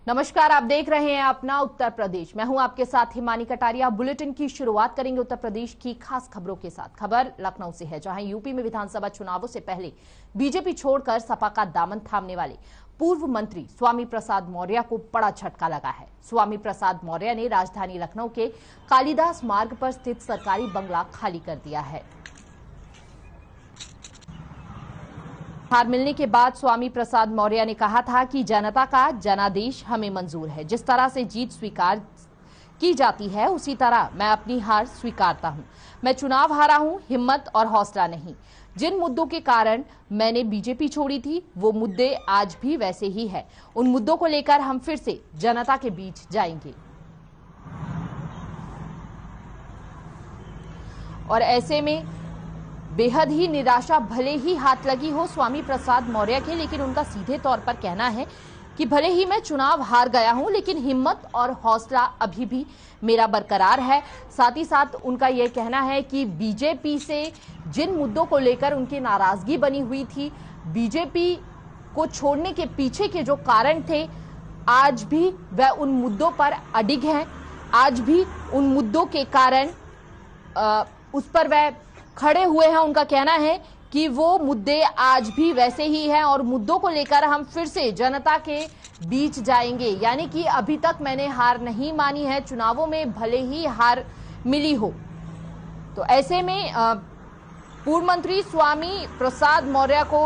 नमस्कार, आप देख रहे हैं अपना उत्तर प्रदेश। मैं हूं आपके साथ हिमानी कटारिया। बुलेटिन की शुरुआत करेंगे उत्तर प्रदेश की खास खबरों के साथ। खबर लखनऊ से है, जहां यूपी में विधानसभा चुनावों से पहले बीजेपी छोड़कर सपा का दामन थामने वाले पूर्व मंत्री स्वामी प्रसाद मौर्य को बड़ा झटका लगा है। स्वामी प्रसाद मौर्य ने राजधानी लखनऊ के कालिदास मार्ग पर स्थित सरकारी बंगला खाली कर दिया है। हार मिलने के बाद स्वामी प्रसाद मौर्य ने कहा था कि जनता का जनादेश हमें मंजूर है। जिस तरह से जीत स्वीकार की जाती है उसी तरह मैं अपनी हार स्वीकारता हूं। मैं चुनाव हारा हूं, हिम्मत और हौसला नहीं। जिन मुद्दों के कारण मैंने बीजेपी छोड़ी थी वो मुद्दे आज भी वैसे ही है। उन मुद्दों को लेकर हम फिर से जनता के बीच जाएंगे और ऐसे में बेहद ही निराशा भले ही हाथ लगी हो स्वामी प्रसाद मौर्य के, लेकिन उनका सीधे तौर पर कहना है कि भले ही मैं चुनाव हार गया हूं लेकिन हिम्मत और हौसला अभी भी मेरा बरकरार है। साथ ही साथ उनका यह कहना है कि बीजेपी से जिन मुद्दों को लेकर उनकी नाराजगी बनी हुई थी, बीजेपी को छोड़ने के पीछे के जो कारण थे, आज भी वह उन मुद्दों पर अडिग हैं। आज भी उन मुद्दों के कारण उस पर वह खड़े हुए हैं। उनका कहना है कि वो मुद्दे आज भी वैसे ही हैं और मुद्दों को लेकर हम फिर से जनता के बीच जाएंगे। यानी कि अभी तक मैंने हार नहीं मानी है, चुनावों में भले ही हार मिली हो। तो ऐसे में पूर्व मंत्री स्वामी प्रसाद मौर्य को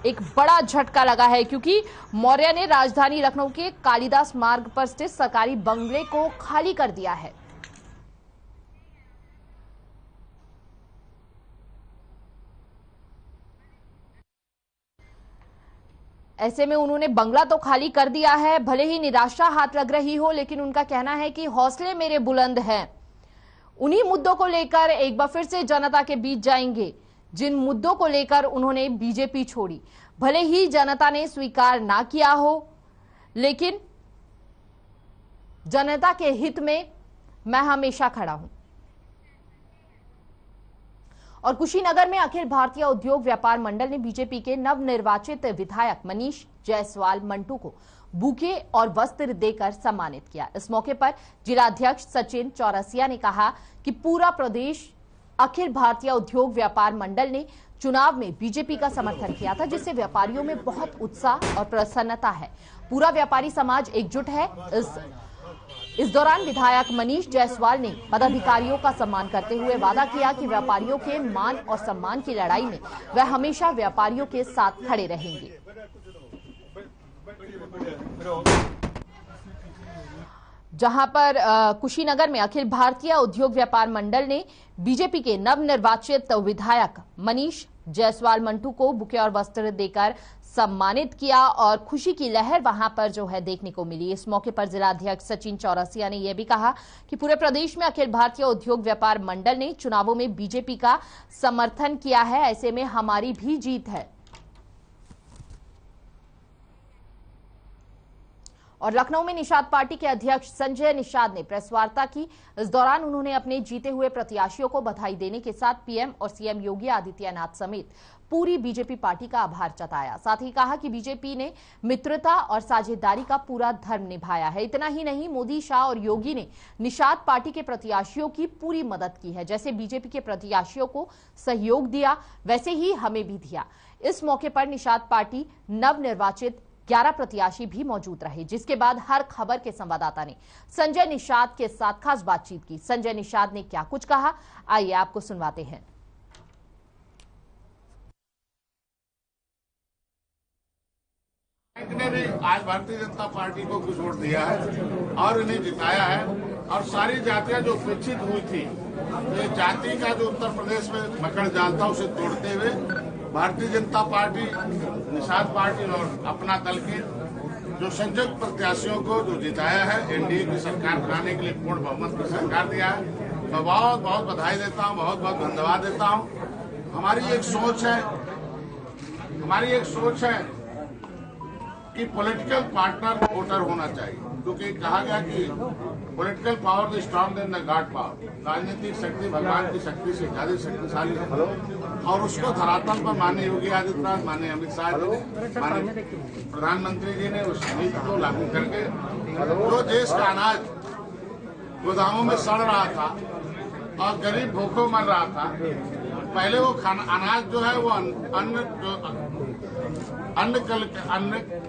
एक बड़ा झटका लगा है, क्योंकि मौर्य ने राजधानी लखनऊ के कालिदास मार्ग पर स्थित सरकारी बंगले को खाली कर दिया है। ऐसे में उन्होंने बंगला तो खाली कर दिया है। भले ही निराशा हाथ लग रही हो, लेकिन उनका कहना है कि हौसले मेरे बुलंद हैं। उन्हीं मुद्दों को लेकर एक बार फिर से जनता के बीच जाएंगे जिन मुद्दों को लेकर उन्होंने बीजेपी छोड़ी। भले ही जनता ने स्वीकार ना किया हो, लेकिन जनता के हित में मैं हमेशा खड़ा हूं। और कुशीनगर में अखिल भारतीय उद्योग व्यापार मंडल ने बीजेपी के नवनिर्वाचित विधायक मनीष जायसवाल मंटू को बुके और वस्त्र देकर सम्मानित किया। इस मौके पर जिलाध्यक्ष सचिन चौरसिया ने कहा कि पूरा प्रदेश अखिल भारतीय उद्योग व्यापार मंडल ने चुनाव में बीजेपी का समर्थन किया था, जिससे व्यापारियों में बहुत उत्साह और प्रसन्नता है। पूरा व्यापारी समाज एकजुट है। इस दौरान विधायक मनीष जायसवाल ने पदाधिकारियों का सम्मान करते हुए वादा किया कि व्यापारियों के मान और सम्मान की लड़ाई में वह हमेशा व्यापारियों के साथ खड़े रहेंगे। जहां पर कुशीनगर में अखिल भारतीय उद्योग व्यापार मंडल ने बीजेपी के नवनिर्वाचित विधायक मनीष जायसवाल मंटू को बुके और वस्त्र देकर सम्मानित किया और खुशी की लहर वहां पर जो है देखने को मिली। इस मौके पर जिलाध्यक्ष सचिन चौरसिया ने यह भी कहा कि पूरे प्रदेश में अखिल भारतीय उद्योग व्यापार मंडल ने चुनावों में बीजेपी का समर्थन किया है। ऐसे में हमारी भी जीत है। और लखनऊ में निषाद पार्टी के अध्यक्ष संजय निषाद ने प्रेस वार्ता की। इस दौरान उन्होंने अपने जीते हुए प्रत्याशियों को बधाई देने के साथ पीएम और सीएम योगी आदित्यनाथ समेत पूरी बीजेपी पार्टी का आभार जताया। साथ ही कहा कि बीजेपी ने मित्रता और साझेदारी का पूरा धर्म निभाया है। इतना ही नहीं, मोदी, शाह और योगी ने निषाद पार्टी के प्रत्याशियों की पूरी मदद की है। जैसे बीजेपी के प्रत्याशियों को सहयोग दिया, वैसे ही हमें भी दिया। इस मौके पर निषाद पार्टी नवनिर्वाचित 11 प्रत्याशी भी मौजूद रहे, जिसके बाद हर खबर के संवाददाता ने संजय निषाद के साथ खास बातचीत की। संजय निषाद ने क्या कुछ कहा, आइए आपको सुनवाते हैं। ने भी आज भारतीय जनता पार्टी को कुछ वोट दिया है और इन्हें जिताया है। और सारी जातियां जो उपेक्षित हुई थी, ये जाति का जो उत्तर प्रदेश में मकड़ जाल था, उसे तोड़ते हुए भारतीय जनता पार्टी, निषाद पार्टी और अपना दल के जो संयुक्त प्रत्याशियों को जो जिताया है, एनडीए की सरकार बनाने के लिए पूर्ण बहुमत की सरकार दिया है। मैं बहुत बहुत बधाई देता हूँ, बहुत बहुत धन्यवाद देता हूँ। हमारी एक सोच है कि पॉलिटिकल पार्टनर वोटर होना चाहिए। क्योंकि कहा गया कि political power is strong then the god power, राजनीतिक शक्ति भगवान की शक्ति से ज्यादा शक्तिशाली है। और उसको धरातल पर माननीय योगी आदित्यनाथ, माननीय अमित शाह जी ने, माननीय प्रधानमंत्री जी ने उस नीति को लागू करके जो देश का अनाज गोदामों में सड़ रहा था और गरीब भूखों मर रहा था, पहले वो अनाज जो है वो अन्न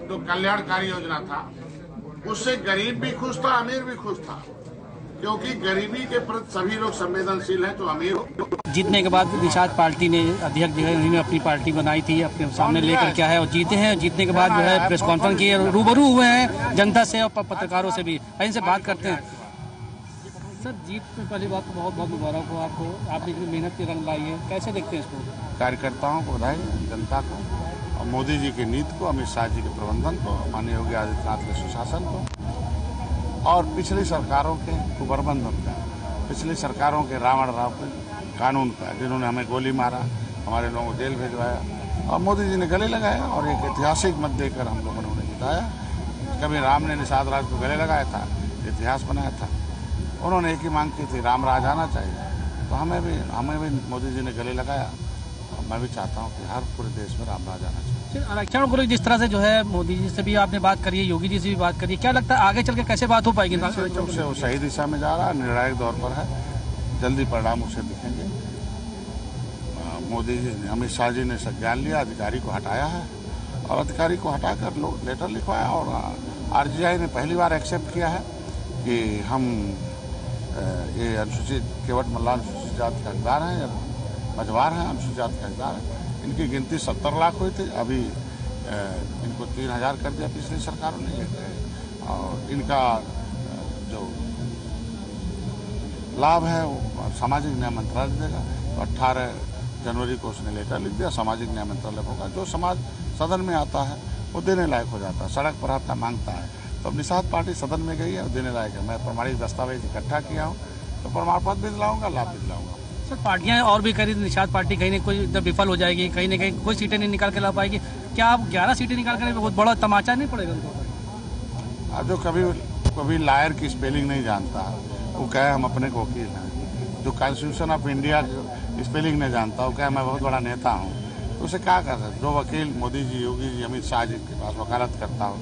जो कल्याणकारी योजना था, उससे गरीब भी खुश था, अमीर भी खुश था, क्योंकि गरीबी के प्रति सभी लोग संवेदनशील हैं। तो अमीर हो जीतने के बाद निषाद पार्टी ने अध्यक्ष जो है उन्होंने अपनी पार्टी बनाई थी, अपने सामने लेकर क्या है और जीते हैं। जीतने के बाद जो है प्रेस कॉन्फ्रेंस की, रूबरू हुए हैं जनता से और पत्रकारों से भी, इनसे बात करते हैं। सर, जीत में पहली बात तो बहुत बहुत मुबारक हो आपको, आपने इतनी मेहनत की रंग लाई है, कैसे देखते हैं इसको? कार्यकर्ताओं को बधाई, जनता को, और मोदी जी की नीति को, अमित शाह जी के प्रबंधन को, माननीय योगी आदित्यनाथ के सुशासन को और पिछली सरकारों के कुप्रबंधन का, पिछली सरकारों के रावण राव के कानून का, जिन्होंने हमें गोली मारा, हमारे लोगों को जेल भेजवाया, और मोदी जी ने गले लगाया और एक ऐतिहासिक मत देकर हम लोगों ने उन्हें जिताया। कभी राम ने निषाद राज को गले लगाया था, इतिहास बनाया था। उन्होंने एक ही मांग की थी, राम राज आना चाहिए, तो हमें भी मोदी जी ने गले लगाया। मैं भी चाहता हूँ कि हर पूरे देश में राम राज आना चाहिए। आरक्षण को जिस तरह से जो है मोदी जी से भी आपने बात करी है, योगी जी से भी बात करी है, क्या लगता है आगे चल के कैसे बात हो पाएगी? निश्चित से वो सही दिशा में जा रहा है, निर्णायक दौर पर है, जल्दी परिणाम उसे दिखेंगे। मोदी जी ने, अमित शाह जी ने संज्ञान लिया, अधिकारी को हटाया है और अधिकारी को हटाकर लोग लेटर लिखवाया और आरजीआई ने पहली बार एक्सेप्ट किया है कि हम ये अनुसूचित केवट मल्लाह अनुसूचित जाति के हकदार हैं या मझवार हैं, अनुसूचित जाति के हकदार हैं। इनकी गिनती 70 लाख हुई थी, अभी इनको 3000 कर दिया पिछली सरकारों ने, और इनका जो लाभ है वो सामाजिक न्याय मंत्रालय देगा। तो 18 जनवरी को उसने लेटर लिख दिया, सामाजिक न्याय मंत्रालय होगा, जो समाज सदन में आता है वो देने लायक हो जाता है, सड़क पर आता मांगता है। तो अब निषाद पार्टी सदन में गई है और देने लायक है। मैं प्रमाणिक दस्तावेज इकट्ठा किया हूँ, तो प्रमाण पत्र भी दिलाऊंगा, लाभ भी दिलाऊंगा। सर, पार्टियां और भी करी, निषाद पार्टी कहीं न कोई विफल हो जाएगी, कहीं न कहीं कोई सीटें नहीं निकाल के ला पाएगी। क्या आप 11 सीटें निकाल कर बहुत बड़ा तमाचा नहीं पड़ेगा उनको? जो कभी लायर की स्पेलिंग नहीं जानता, वो कहे हम अपने को वकील हैं। जो कॉन्स्टिट्यूशन ऑफ इंडिया की स्पेलिंग नहीं जानता, वो कहे मैं बहुत बड़ा नेता हूँ, तो उसे क्या कर सकते? जो वकील मोदी जी, योगी जी, अमित शाह जी के पास वकालत करता हो,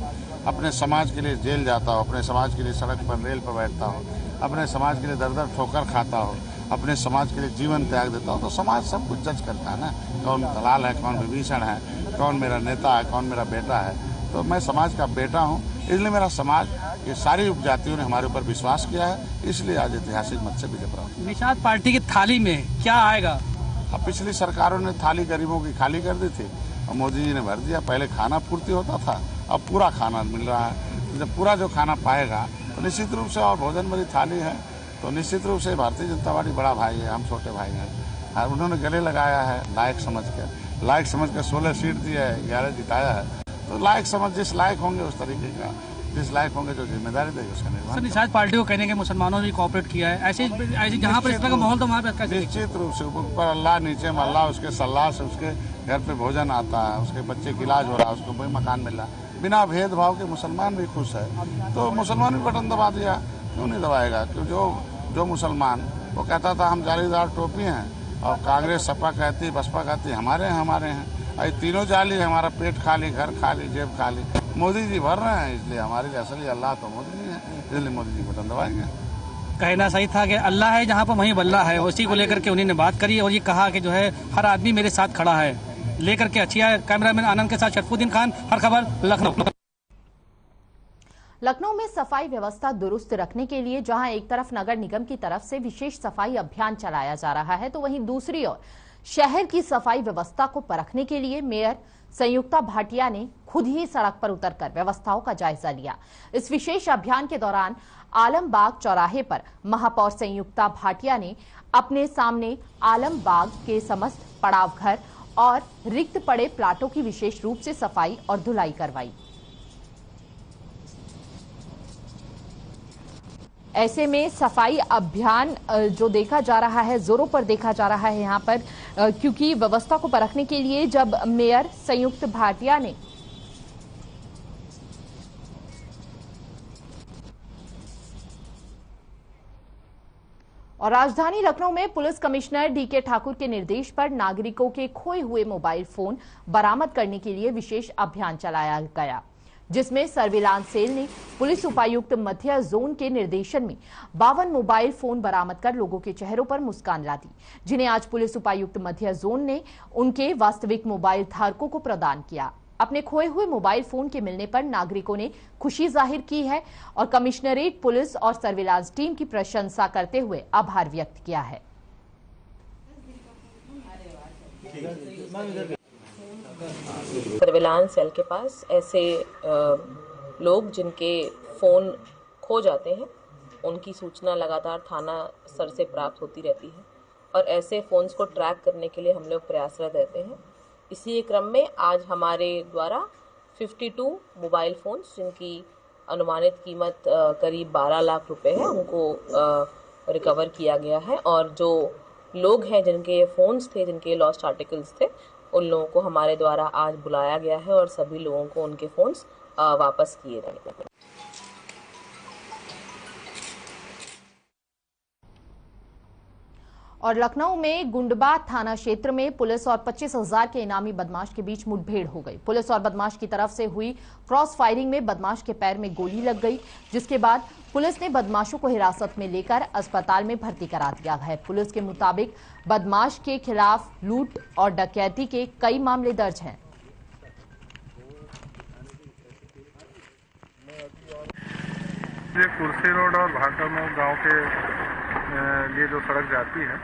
अपने समाज के लिए जेल जाता हो, अपने समाज के लिए सड़क पर रेल पर बैठता हो, अपने समाज के लिए दर दर ठोकर खाता हो, अपने समाज के लिए जीवन त्याग देता हो, तो समाज सब कुछ जज करता है ना, कौन दलाल है, कौन विभीषण है, कौन मेरा नेता है, कौन मेरा बेटा है। तो मैं समाज का बेटा हूँ, इसलिए मेरा समाज, ये सारी उपजातियों ने हमारे ऊपर विश्वास किया है, इसलिए आज ऐतिहासिक मत से विजय प्राप्त। निषाद पार्टी की थाली में क्या आएगा? अब पिछली सरकारों ने थाली गरीबों की खाली कर दी थी और मोदी जी ने भर दिया। पहले खाना पूर्ति होता था, अब पूरा खाना मिल रहा है। जब पूरा जो खाना पाएगा तो निश्चित रूप से, और भोजन भरी थाली है तो निश्चित रूप से भारतीय जनता पार्टी बड़ा भाई है, हम छोटे भाई हैं। उन्होंने गले लगाया है लायक समझ कर 16 सीट दी है, 11 जिताया है। तो लायक समझ, जिस लायक होंगे उस तरीके का, जिस लायक होंगे जो जिम्मेदारी देगी उसका निर्वहन। सर, निषाद पार्टी को कहने के मुसलमानों ने कोऑपरेट किया है, ऐसे जहाँ पर इस तरह का माहौल तो वहाँ पे निश्चित रूप से ऊपर अल्लाह, नीचे में अल्लाह, उसके सलाह से उसके घर पे भोजन आता है, उसके बच्चे की इलाज हो रहा है, उसको कोई मकान मिल रहा है, बिना भेदभाव के मुसलमान भी खुश है। तो मुसलमान भी बटन दबा दिया, क्यों नहीं दबाएगा? क्यों? जो मुसलमान वो कहता था हम जालीदार टोपी हैं, और कांग्रेस सपा कहती, बसपा कहती हमारे हैं, अरे तीनों जाली, हमारा पेट खाली, घर खाली, जेब खाली, मोदी जी भर रहे हैं, इसलिए हमारे लिए असली अल्लाह तो मोदी जी है, इसलिए मोदी जी बटन दबाएंगे। कहना सही था कि अल्लाह है जहाँ पर वहीं बल्ला है, उसी को लेकर के उन्होंने बात करी और ये कहा कि जो है हर आदमी मेरे साथ खड़ा है, लेकर के अच्छी है। कैमरामैन आनंद के साथ शरफुद्दीन खान, हर खबर लखनऊ। लखनऊ में सफाई व्यवस्था दुरुस्त रखने के लिए जहां एक तरफ नगर निगम की तरफ से विशेष सफाई अभियान चलाया जा रहा है, तो वहीं दूसरी ओर शहर की सफाई व्यवस्था को परखने के लिए मेयर संयुक्ता भाटिया ने खुद ही सड़क पर उतरकर व्यवस्थाओं का जायजा लिया। इस विशेष अभियान के दौरान आलमबाग चौराहे पर महापौर संयुक्ता भाटिया ने अपने सामने आलमबाग के समस्त पड़ाव घर और रिक्त पड़े प्लाटों की विशेष रूप से सफाई और धुलाई करवाई। ऐसे में सफाई अभियान जो देखा जा रहा है, जोरों पर देखा जा रहा है यहाँ पर, क्योंकि व्यवस्था को परखने के लिए जब मेयर संयुक्त भाटिया ने और राजधानी लखनऊ में पुलिस कमिश्नर डीके ठाकुर के निर्देश पर नागरिकों के खोए हुए मोबाइल फोन बरामद करने के लिए विशेष अभियान चलाया गया, जिसमें सर्विलांस सेल ने पुलिस उपायुक्त मध्य जोन के निर्देशन में 52 मोबाइल फोन बरामद कर लोगों के चेहरों पर मुस्कान ला दी, जिन्हें आज पुलिस उपायुक्त मध्य जोन ने उनके वास्तविक मोबाइल धारकों को प्रदान किया। अपने खोए हुए मोबाइल फोन के मिलने पर नागरिकों ने खुशी जाहिर की है और कमिश्नरेट पुलिस और सर्विलांस टीम की प्रशंसा करते हुए आभार व्यक्त किया है। सर्विलांस सेल के पास ऐसे लोग जिनके फ़ोन खो जाते हैं, उनकी सूचना लगातार थाना स्तर से प्राप्त होती रहती है और ऐसे फ़ोन्स को ट्रैक करने के लिए हम लोग प्रयासरत रहते हैं। इसी क्रम में आज हमारे द्वारा 52 मोबाइल फ़ोन्स जिनकी अनुमानित कीमत करीब 12 लाख रुपए है, उनको रिकवर किया गया है और जो लोग हैं जिनके फ़ोन्स थे, जिनके लॉस्ट आर्टिकल्स थे, उन लोगों को हमारे द्वारा आज बुलाया गया है और सभी लोगों को उनके फ़ोन्स वापस किए गए। और लखनऊ में गुंडबा थाना क्षेत्र में पुलिस और 25,000 के इनामी बदमाश के बीच मुठभेड़ हो गई। पुलिस और बदमाश की तरफ से हुई क्रॉस फायरिंग में बदमाश के पैर में गोली लग गई, जिसके बाद पुलिस ने बदमाशों को हिरासत में लेकर अस्पताल में भर्ती करा दिया है। पुलिस के मुताबिक बदमाश के खिलाफ लूट और डकैती के कई मामले दर्ज हैं। ये कुर्सी रोड और भागरमऊ गांव के लिए जो सड़क जाती है,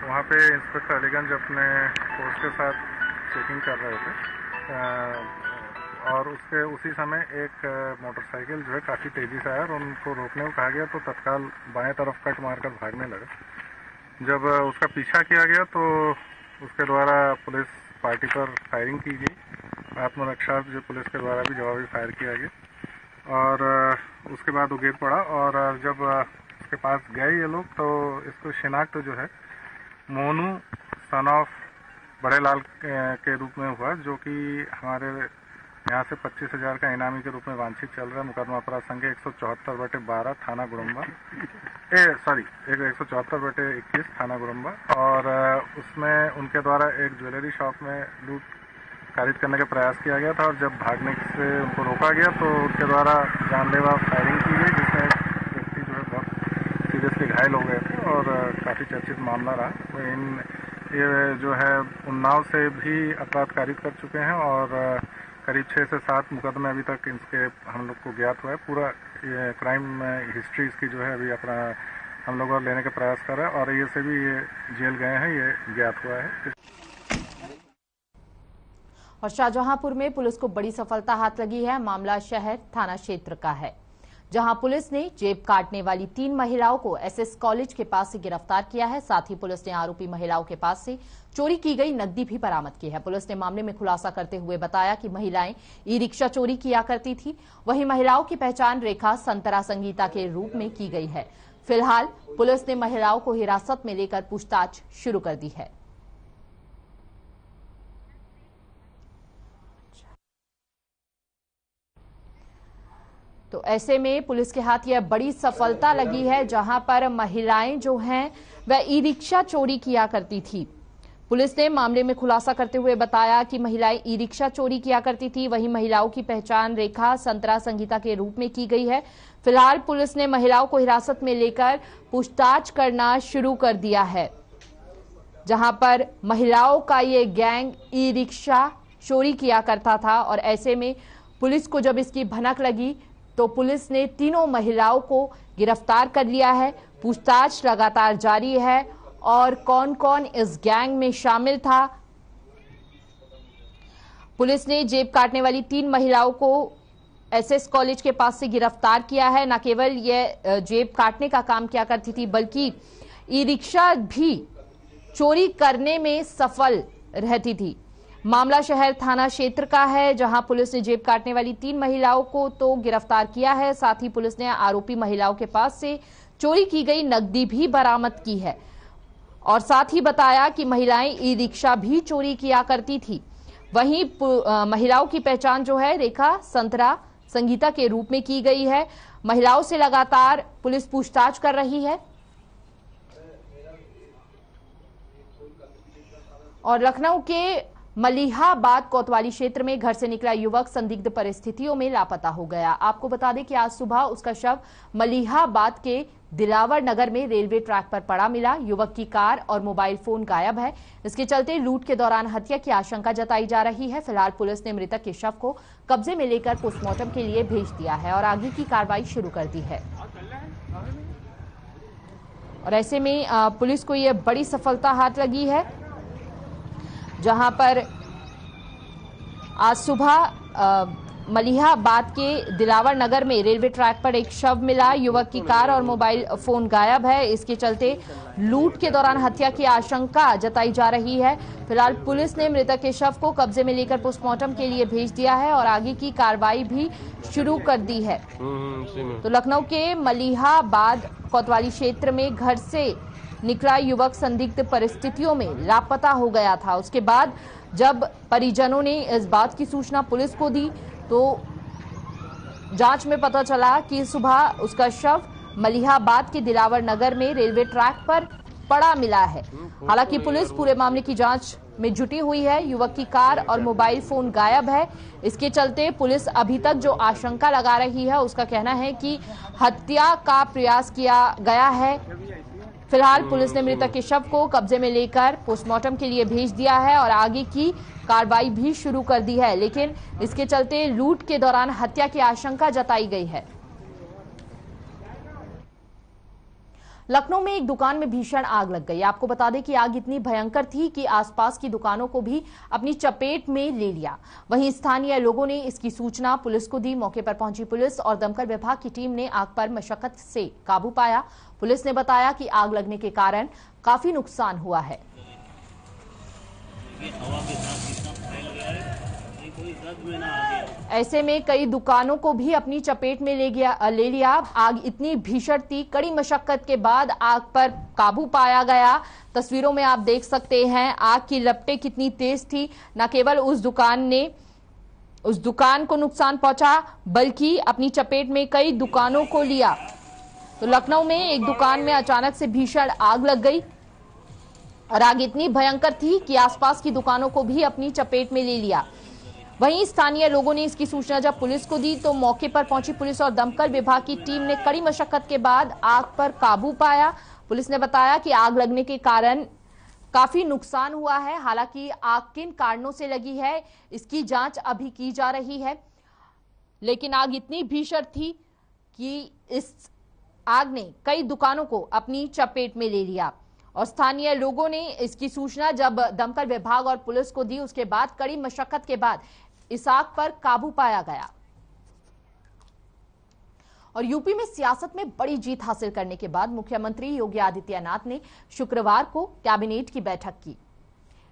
वहाँ पे इंस्पेक्टर अलीगंज अपने फोर्स के साथ चेकिंग कर रहे थे और उसी समय एक मोटरसाइकिल जो है काफ़ी तेज़ी से आया और उनको रोकने को कहा गया तो तत्काल बाएं तरफ कट मारकर भागने लगे। जब उसका पीछा किया गया तो उसके द्वारा पुलिस पार्टी पर फायरिंग की गई। आत्मरक्षा जो पुलिस के द्वारा भी जवाबी फायर किया गया और उसके बाद वो गिर पड़ा और जब के पास गए ये लोग तो इसको शिनाख्त जो है मोनू सन ऑफ बड़े लाल के रूप में हुआ, जो कि हमारे यहाँ से 25,000 का इनामी के रूप में वांछित चल रहा है। मुकदमा अपराध संख्या 174/12 थाना गुड़म्बा 174/21 थाना गुड़म्बा और उसमें उनके द्वारा एक ज्वेलरी शॉप में लूट कारित करने का प्रयास किया गया था और जब भागने से उनको रोका गया तो उनके द्वारा जानलेवा फायरिंग की गई, जिसमें व्यक्ति जो है बहुत सीरियसली घायल हो गए थे और काफ़ी चर्चित मामला रहा। ये जो है उन्नाव से भी अपराध कारित कर चुके हैं और करीब 6 से 7 मुकदमे अभी तक इसके हम लोग को ज्ञात हुआ है। पूरा ये क्राइम हिस्ट्री इसकी जो है अभी अपना हम लोग और लेने का प्रयास कर रहे हैं और ये से भी ये जेल गए हैं, ये ज्ञात हुआ है। और शाहजहांपुर में पुलिस को बड़ी सफलता हाथ लगी है। मामला शहर थाना क्षेत्र का है, जहां पुलिस ने जेब काटने वाली 3 महिलाओं को एसएस कॉलेज के पास से गिरफ्तार किया है। साथ ही पुलिस ने आरोपी महिलाओं के पास से चोरी की गई नकदी भी बरामद की है। पुलिस ने मामले में खुलासा करते हुए बताया कि महिलाएं ई रिक्शा चोरी किया करती थी। वहीं महिलाओं की पहचान रेखा संतरा संगीता के रूप में की गई है। फिलहाल पुलिस ने महिलाओं को हिरासत में लेकर पूछताछ शुरू कर दी है। तो ऐसे में पुलिस के हाथ यह बड़ी सफलता लगी है, जहां पर महिलाएं जो हैं वह ई रिक्शा चोरी किया करती थी। पुलिस ने मामले में खुलासा करते हुए बताया कि महिलाएं ई रिक्शा चोरी किया करती थी। वहीं महिलाओं की पहचान रेखा संतरा संगीता के रूप में की गई है। फिलहाल पुलिस ने महिलाओं को हिरासत में लेकर पूछताछ करना शुरू कर दिया है, जहां पर महिलाओं का ये गैंग ई रिक्शा चोरी किया करता था। और ऐसे में पुलिस को जब इसकी भनक लगी तो पुलिस ने तीनों महिलाओं को गिरफ्तार कर लिया है। पूछताछ लगातार जारी है और कौन कौन इस गैंग में शामिल था। पुलिस ने जेब काटने वाली 3 महिलाओं को एसएस कॉलेज के पास से गिरफ्तार किया है। न केवल ये जेब काटने का काम किया करती थी, बल्कि ई रिक्शा भी चोरी करने में सफल रहती थी। मामला शहर थाना क्षेत्र का है, जहां पुलिस ने जेब काटने वाली 3 महिलाओं को तो गिरफ्तार किया है। साथ ही पुलिस ने आरोपी महिलाओं के पास से चोरी की गई नकदी भी बरामद की है और साथ ही बताया कि महिलाएं ई रिक्शा भी चोरी किया करती थी। वहीं महिलाओं की पहचान जो है रेखा संतरा संगीता के रूप में की गई है। महिलाओं से लगातार पुलिस पूछताछ कर रही है। और लखनऊ के मलिहाबाद कोतवाली क्षेत्र में घर से निकला युवक संदिग्ध परिस्थितियों में लापता हो गया। आपको बता दें कि आज सुबह उसका शव मलिहाबाद के दिलावर नगर में रेलवे ट्रैक पर पड़ा मिला। युवक की कार और मोबाइल फोन गायब है। इसके चलते लूट के दौरान हत्या की आशंका जताई जा रही है। फिलहाल पुलिस ने मृतक के शव को कब्जे में लेकर पोस्टमार्टम के लिए भेज दिया है और आगे की कार्रवाई शुरू कर दी है। और ऐसे में पुलिस को यह बड़ी सफलता हाथ लगी है, जहां पर आज सुबह मलिहाबाद के दिलावर नगर में रेलवे ट्रैक पर एक शव मिला। युवक की कार और मोबाइल फोन गायब है। इसके चलते लूट के दौरान हत्या की आशंका जताई जा रही है। फिलहाल पुलिस ने मृतक के शव को कब्जे में लेकर पोस्टमार्टम के लिए भेज दिया है और आगे की कार्रवाई भी शुरू कर दी है। तो लखनऊ के मलिहाबाद कोतवाली क्षेत्र में घर से निकला युवक संदिग्ध परिस्थितियों में लापता हो गया था। उसके बाद जब परिजनों ने इस बात की सूचना पुलिस को दी तो जांच में पता चला कि सुबह उसका शव मलिहाबाद के दिलावर नगर में रेलवे ट्रैक पर पड़ा मिला है। हालांकि पुलिस पूरे मामले की जांच में जुटी हुई है। युवक की कार और मोबाइल फोन गायब है। इसके चलते पुलिस अभी तक जो आशंका लगा रही है, उसका कहना है कि हत्या का प्रयास किया गया है। फिलहाल पुलिस ने मृतक के शव को कब्जे में लेकर पोस्टमार्टम के लिए भेज दिया है और आगे की कार्रवाई भी शुरू कर दी है, लेकिन इसके चलते लूट के दौरान हत्या की आशंका जताई गई है। लखनऊ में एक दुकान में भीषण आग लग गई। आपको बता दें कि आग इतनी भयंकर थी कि आसपास की दुकानों को भी अपनी चपेट में ले लिया। वहीं स्थानीय लोगों ने इसकी सूचना पुलिस को दी। मौके पर पहुंची पुलिस और दमकल विभाग की टीम ने आग पर मशक्कत से काबू पाया। पुलिस ने बताया कि आग लगने के कारण काफी नुकसान हुआ है। ऐसे में कई दुकानों को भी अपनी चपेट में ले लिया। आग इतनी भीषण थी, कड़ी मशक्कत के बाद आग पर काबू पाया गया। तस्वीरों में आप देख सकते हैं आग की लपटें कितनी तेज थी। न केवल उस दुकान को नुकसान पहुंचा, बल्कि अपनी चपेट में कई दुकानों को लिया। तो लखनऊ में एक दुकान में अचानक से भीषण आग लग गई और आग इतनी भयंकर थी कि आसपास की दुकानों को भी अपनी चपेट में ले लिया। वहीं स्थानीय लोगों ने इसकी सूचना जब पुलिस को दी तो मौके पर पहुंची पुलिस और दमकल विभाग की टीम ने कड़ी मशक्कत के बाद आग पर काबू पाया। पुलिस ने बताया कि आग लगने के कारण काफी नुकसान हुआ है। हालांकि आग किन कारणों से लगी है, इसकी जांच अभी की जा रही है, लेकिन आग इतनी भीषण थी कि इस आग ने कई दुकानों को अपनी चपेट में ले लिया। और स्थानीय लोगों ने इसकी सूचना जब दमकल विभाग और पुलिस को दी, उसके बाद कड़ी मशक्कत के बाद इस आग पर काबू पाया गया। और यूपी में सियासत में बड़ी जीत हासिल करने के बाद मुख्यमंत्री योगी आदित्यनाथ ने शुक्रवार को कैबिनेट की बैठक की।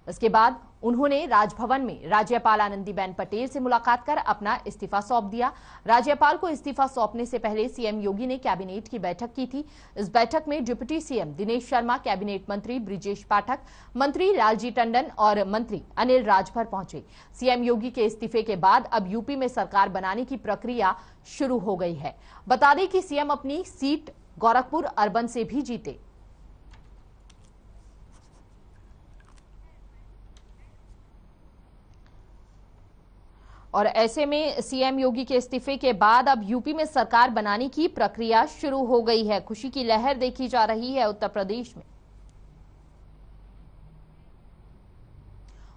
इसके बाद उन्होंने राजभवन में राज्यपाल आनंदीबेन पटेल से मुलाकात कर अपना इस्तीफा सौंप दिया। राज्यपाल को इस्तीफा सौंपने से पहले सीएम योगी ने कैबिनेट की बैठक की थी। इस बैठक में deputy CM Dinesh Sharma, cabinet मंत्री ब्रिजेश पाठक, मंत्री लालजी टंडन और मंत्री अनिल राजभर पहुंचे। सीएम योगी के इस्तीफे के बाद अब यूपी में सरकार बनाने की प्रक्रिया शुरू हो गई है। बता दें कि सीएम अपनी सीट गोरखपुर अर्बन से भी जीते। और ऐसे में सीएम योगी के इस्तीफे के बाद अब यूपी में सरकार बनाने की प्रक्रिया शुरू हो गई है। खुशी की लहर देखी जा रही है उत्तर प्रदेश में।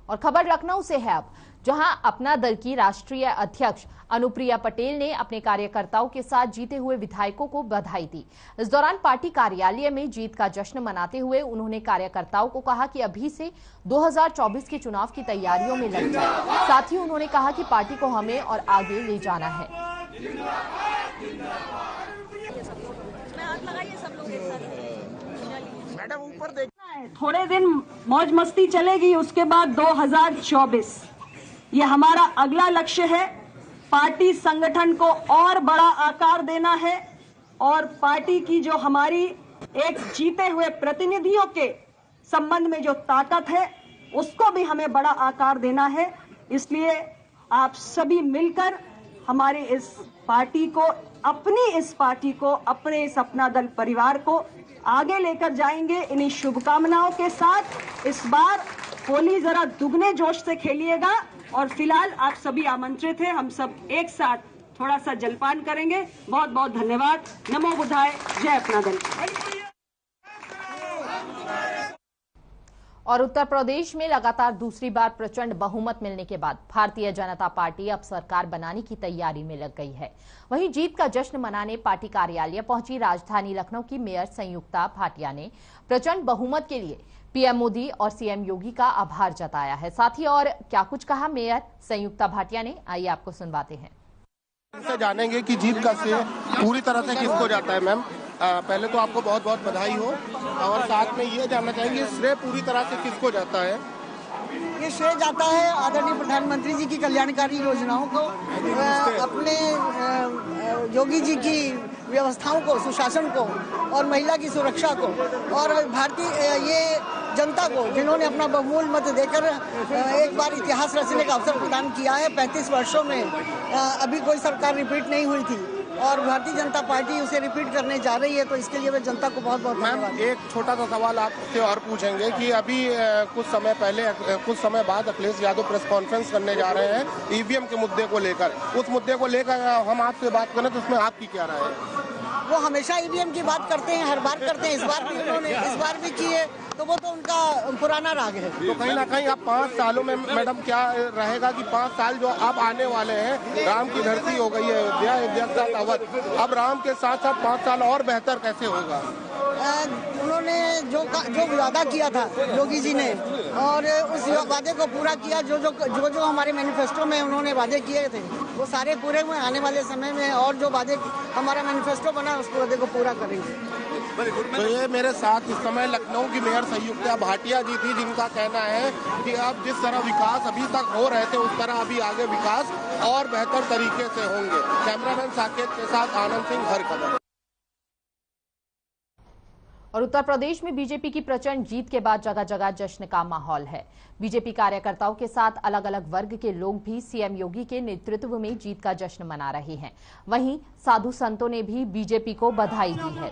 और खबर लखनऊ से है अब, जहां अपना दल की राष्ट्रीय अध्यक्ष अनुप्रिया पटेल ने अपने कार्यकर्ताओं के साथ जीते हुए विधायकों को बधाई दी। इस दौरान पार्टी कार्यालय में जीत का जश्न मनाते हुए उन्होंने कार्यकर्ताओं को कहा कि अभी से 2024 के चुनाव की तैयारियों में लग जाए। साथ ही उन्होंने कहा कि पार्टी को हमें और आगे ले जाना है। मैडम ऊपर देखना है, थोड़े दिन मौज मस्ती चलेगी, उसके बाद 2024 ये हमारा अगला लक्ष्य है। पार्टी संगठन को और बड़ा आकार देना है और पार्टी की जो हमारी एक जीते हुए प्रतिनिधियों के संबंध में जो ताकत है उसको भी हमें बड़ा आकार देना है। इसलिए आप सभी मिलकर हमारे इस पार्टी को, अपने इस अपना दल परिवार को आगे लेकर जाएंगे। इन्हीं शुभकामनाओं के साथ इस बार होली जरा दुगने जोश से खेलिएगा। और फिलहाल आप सभी आमंत्रित हैं, हम सब एक साथ थोड़ा सा जलपान करेंगे। बहुत बहुत धन्यवाद। नमो बुद्धाय, जय अपना दल। और उत्तर प्रदेश में लगातार दूसरी बार प्रचंड बहुमत मिलने के बाद भारतीय जनता पार्टी अब सरकार बनाने की तैयारी में लग गई है। वहीं जीत का जश्न मनाने पार्टी कार्यालय पहुंची राजधानी लखनऊ की मेयर संयुक्ता भाटिया ने प्रचंड बहुमत के लिए पीएम मोदी और सीएम योगी का आभार जताया है। साथ ही और क्या कुछ कहा मेयर संयुक्ता भाटिया ने, आइए आपको सुनवाते हैं। से जानेंगे कि जीत का श्रेय पूरी तरह से किसको जाता है। मैम, पहले तो आपको बहुत बहुत बधाई हो, और साथ में ये जानना चाहेंगे श्रेय पूरी तरह से किसको जाता है। ये श्रेय जाता है आदरणीय प्रधानमंत्री जी की कल्याणकारी योजनाओं को, अपने योगी जी की व्यवस्थाओं को, सुशासन को और महिला की सुरक्षा को, और भारतीय ये जनता को जिन्होंने अपना बहुमूल्य मत देकर एक बार इतिहास रचने का अवसर प्रदान किया है। 35 वर्षों में अभी कोई सरकार रिपीट नहीं हुई थी और भारतीय जनता पार्टी उसे रिपीट करने जा रही है, तो इसके लिए वे जनता को बहुत बहुत धन्यवाद। एक छोटा सा सवाल आपसे और पूछेंगे कि अभी कुछ समय बाद अखिलेश यादव प्रेस कॉन्फ्रेंस करने जा रहे हैं ईवीएम के मुद्दे को लेकर। उस मुद्दे को लेकर हम आपसे बात करें तो उसमें आपकी क्या राय है? वो हमेशा ईवीएम की बात करते हैं, हर बार करते हैं। इस बार भी किए, तो वो तो उनका पुराना राग है। तो कहीं ना कहीं अब 5 सालों में मैडम क्या रहेगा कि 5 साल जो अब आने वाले हैं, राम की धरती हो गई है अयोध्या, अवध, अब राम के साथ साथ 5 साल और बेहतर कैसे होगा? उन्होंने जो वादा किया था योगी जी ने, और उस वादे को पूरा किया। जो हमारे मैनिफेस्टो में उन्होंने वादे किए थे वो सारे पूरे हुए। आने वाले समय में और जो वादे हमारा मैनिफेस्टो बना उस वादे को पूरा करेंगे। तो ये मेरे साथ इस समय लखनऊ की मेयर संयुक्ता भाटिया जी थी, जिनका कहना है कि अब जिस तरह विकास अभी तक हो रहे थे उस तरह अभी आगे विकास और बेहतर तरीके से होंगे। कैमरामैन साकेत के साथ आनंद सिंह, हर खबर। और उत्तर प्रदेश में बीजेपी की प्रचंड जीत के बाद जगह जगह जश्न का माहौल है। बीजेपी कार्यकर्ताओं के साथ अलग अलग वर्ग के लोग भी सीएम योगी के नेतृत्व में जीत का जश्न मना रहे हैं। वहीं साधु संतों ने भी बीजेपी को बधाई दी है।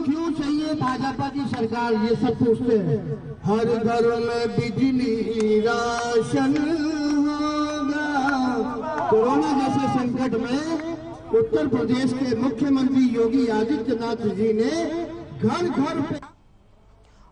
क्यों चाहिए भाजपा की सरकार, ये सब पूछते हैं। हर घर में बिजली राशन होगा। कोरोना जैसे संकट में उत्तर प्रदेश के मुख्यमंत्री योगी आदित्यनाथ जी ने घर घर पे।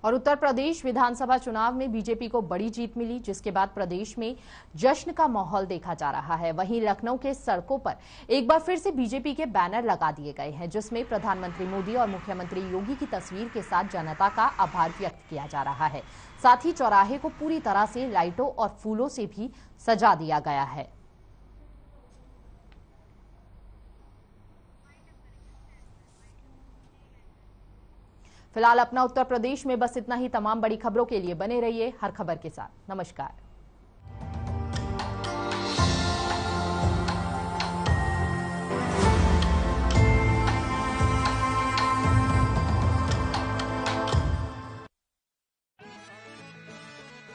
और उत्तर प्रदेश विधानसभा चुनाव में बीजेपी को बड़ी जीत मिली, जिसके बाद प्रदेश में जश्न का माहौल देखा जा रहा है। वहीं लखनऊ के सड़कों पर एक बार फिर से बीजेपी के बैनर लगा दिए गए हैं, जिसमें प्रधानमंत्री मोदी और मुख्यमंत्री योगी की तस्वीर के साथ जनता का आभार व्यक्त किया जा रहा है। साथ ही चौराहे को पूरी तरह से लाइटों और फूलों से भी सजा दिया गया है। फिलहाल अपना उत्तर प्रदेश में बस इतना ही। तमाम बड़ी खबरों के लिए बने रहिए हर खबर के साथ। नमस्कार।